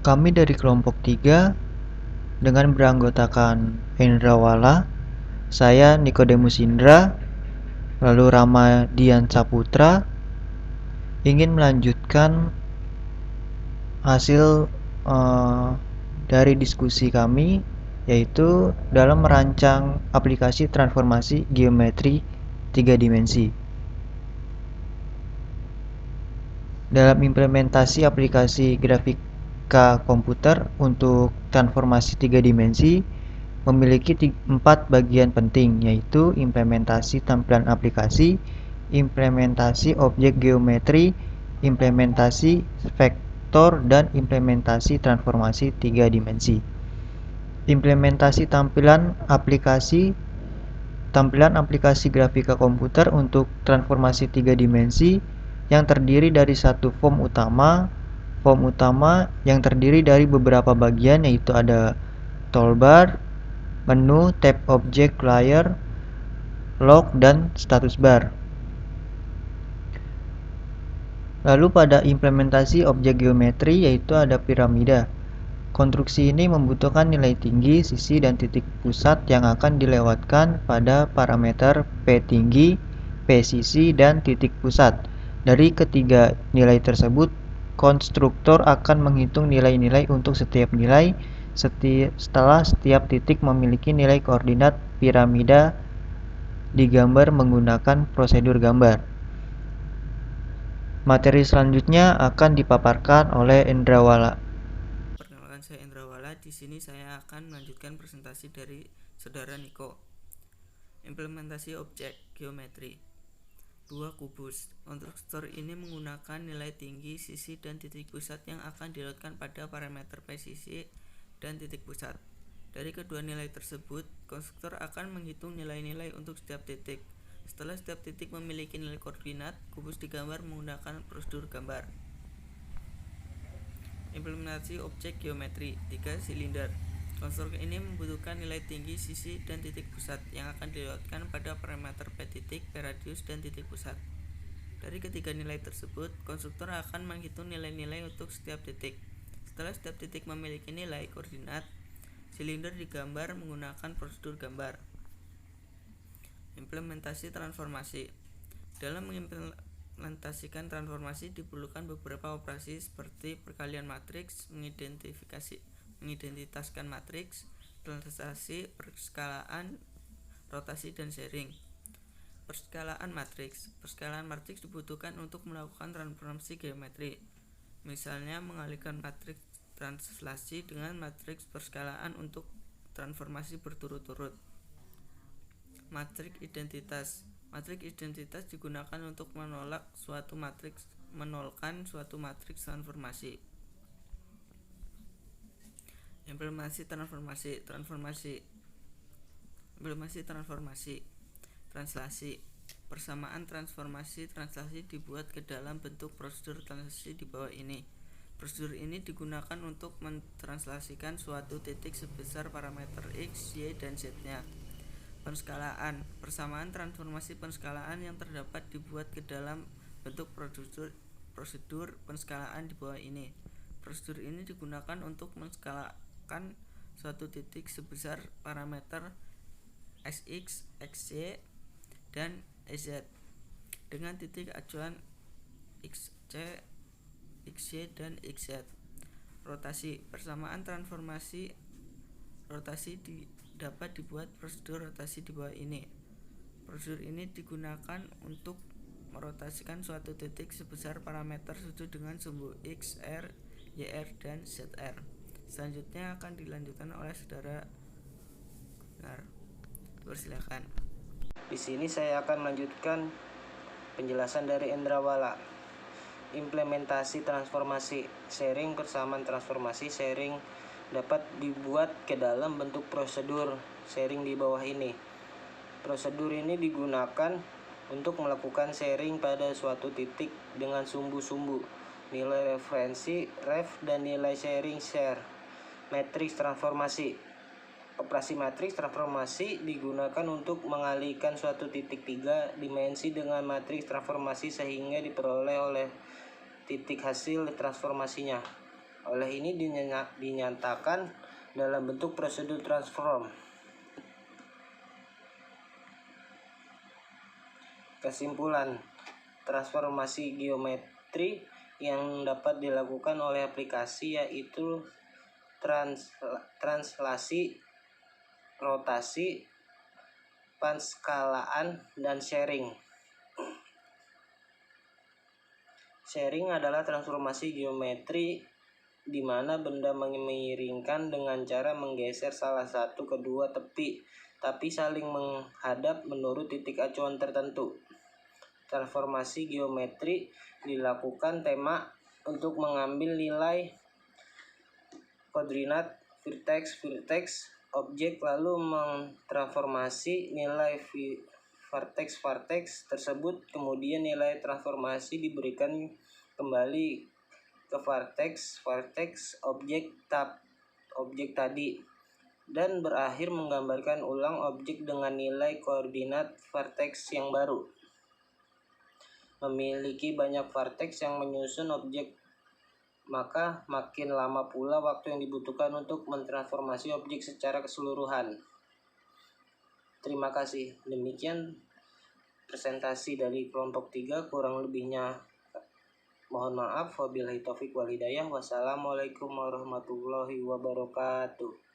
Kami dari kelompok 3 dengan beranggotakan Endrawala, saya Nikodemus Indra, lalu Rama Dian Saputra, ingin melanjutkan hasil dari diskusi kami, yaitu dalam merancang aplikasi transformasi geometri 3 dimensi. Dalam implementasi aplikasi grafika komputer untuk transformasi 3 dimensi memiliki 4 bagian penting, yaitu implementasi tampilan aplikasi, implementasi objek geometri, implementasi vektor, dan implementasi transformasi 3 dimensi. Implementasi tampilan aplikasi grafika komputer untuk transformasi 3 dimensi yang terdiri dari satu form utama yang terdiri dari beberapa bagian, yaitu ada toolbar, menu, tab objek layer, log, dan status bar. Lalu pada implementasi objek geometri, yaitu ada piramida. Konstruksi ini membutuhkan nilai tinggi, sisi, dan titik pusat yang akan dilewatkan pada parameter P tinggi, P sisi, dan titik pusat. Dari ketiga nilai tersebut, konstruktor akan menghitung nilai-nilai untuk setiap nilai setelah setiap titik memiliki nilai koordinat piramida digambar menggunakan prosedur gambar. Materi selanjutnya akan dipaparkan oleh Endrawala. Perkenalkan, saya Endrawala. Di sini saya akan melanjutkan presentasi dari saudara Niko. Implementasi objek geometri. 2 kubus. Konstruktor ini menggunakan nilai tinggi, sisi, dan titik pusat yang akan dilewatkan pada parameter P sisi dan titik pusat. Dari kedua nilai tersebut, konstruktor akan menghitung nilai-nilai untuk setiap titik. Setelah setiap titik memiliki nilai koordinat, kubus digambar menggunakan prosedur gambar. Implementasi objek geometri 3 silinder. Konstruktor ini membutuhkan nilai tinggi, sisi, dan titik pusat yang akan dilewatkan pada parameter P titik, P radius, dan titik pusat. Dari ketiga nilai tersebut, konstruktor akan menghitung nilai-nilai untuk setiap titik. Setelah setiap titik memiliki nilai koordinat, silinder digambar menggunakan prosedur gambar. Implementasi transformasi. Dalam mengimplementasikan transformasi diperlukan beberapa operasi seperti perkalian matriks, mengidentitaskan matriks, translasi, perskalaan, rotasi, dan sharing. Perskalaan matriks. Perskalaan matriks dibutuhkan untuk melakukan transformasi geometri. Misalnya mengalihkan matriks translasi dengan matriks perskalaan untuk transformasi berturut-turut. Matriks identitas. Matriks identitas digunakan untuk menolkan suatu matriks transformasi. Implementasi transformasi. Translasi. Persamaan transformasi translasi dibuat ke dalam bentuk prosedur translasi di bawah ini. Prosedur ini digunakan untuk mentranslasikan suatu titik sebesar parameter X, Y, dan Z-nya. Penskalaan. Persamaan transformasi penskalaan yang terdapat dibuat ke dalam bentuk prosedur penskalaan di bawah ini. Prosedur ini digunakan untuk menskalakan suatu titik sebesar parameter Sx, Xy, dan Ez dengan titik acuan Xc, Xy, dan Xz. Rotasi. Persamaan transformasi rotasi dapat dibuat prosedur rotasi di bawah ini. Prosedur ini digunakan untuk merotasikan suatu titik sebesar parameter sudut dengan sumbu X, R, Y, R, dan Z, R. Selanjutnya akan dilanjutkan oleh saudara Benar. Persilakan. Di sini saya akan melanjutkan penjelasan dari Endrawala. Implementasi transformasi sharing. Persamaan transformasi sharing dapat dibuat ke dalam bentuk prosedur sharing di bawah ini. Prosedur ini digunakan untuk melakukan sharing pada suatu titik dengan sumbu-sumbu, nilai referensi ref, dan nilai sharing share. Matriks transformasi. Operasi matriks transformasi digunakan untuk mengalihkan suatu titik 3 dimensi dengan matriks transformasi sehingga diperoleh oleh titik hasil transformasinya. Oleh ini dinyatakan dalam bentuk prosedur transform. Kesimpulan, transformasi geometri yang dapat dilakukan oleh aplikasi yaitu translasi, rotasi, panskalaan, dan sharing. Sharing adalah transformasi geometri di mana benda mengiringkan dengan cara menggeser salah satu kedua tepi, tapi saling menghadap menurut titik acuan tertentu. Transformasi geometri dilakukan tema untuk mengambil nilai koordinat vertex objek lalu mentransformasi nilai vertex tersebut, kemudian nilai transformasi diberikan kembali ke vertex objek tadi dan berakhir menggambarkan ulang objek dengan nilai koordinat vertex yang baru. Memiliki banyak vertex yang menyusun objek, maka makin lama pula waktu yang dibutuhkan untuk mentransformasi objek secara keseluruhan. Terima kasih. Demikian presentasi dari kelompok 3, kurang lebihnya mohon maaf. Wabillahi taufik wal hidayah. Wassalamualaikum warahmatullahi wabarakatuh.